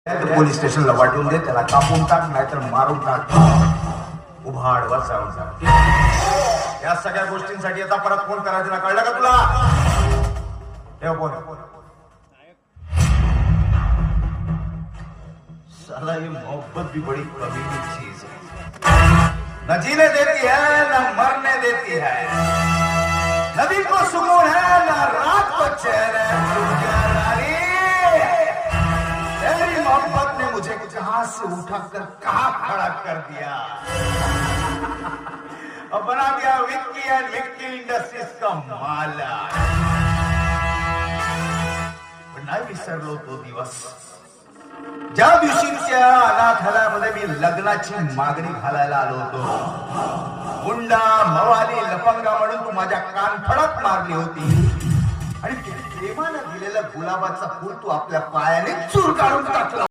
Police स्टेशनला वाटून दे, त्याला कापून टाक, नाहीतर मारून टाक. उभाड वाचावून जा. या सगळ्या गोष्टींसाठी आता परत फोन करायचं ना, कळलं का तुला? हे बोल. साला ये मोहब्बत भी बड़ी कमी की चीज है. न जीने देती है न मरने देती है. न दिन को सुकून है न रात को चैन है. तेरी मोहब्बत ने मुझे कहां से उठाकर कहां खड़ा कर दिया. अब बना दिया विक्की एंड विक्की इंडस्ट्रीज का मालक. पण नाही विसरलो तो दिवस ज्या दिवशी त्या अनाथालयामध्ये मी लग्नाची मागणी घालायला आलो होतो. गुंडा मवाली लफंगा म्हणून तू माझ्या कानफडात मारली होती आणि प्रेमानं दिलेलं गुलाबाचा फूल तू आपल्या पायाने चूर काढून टाकला.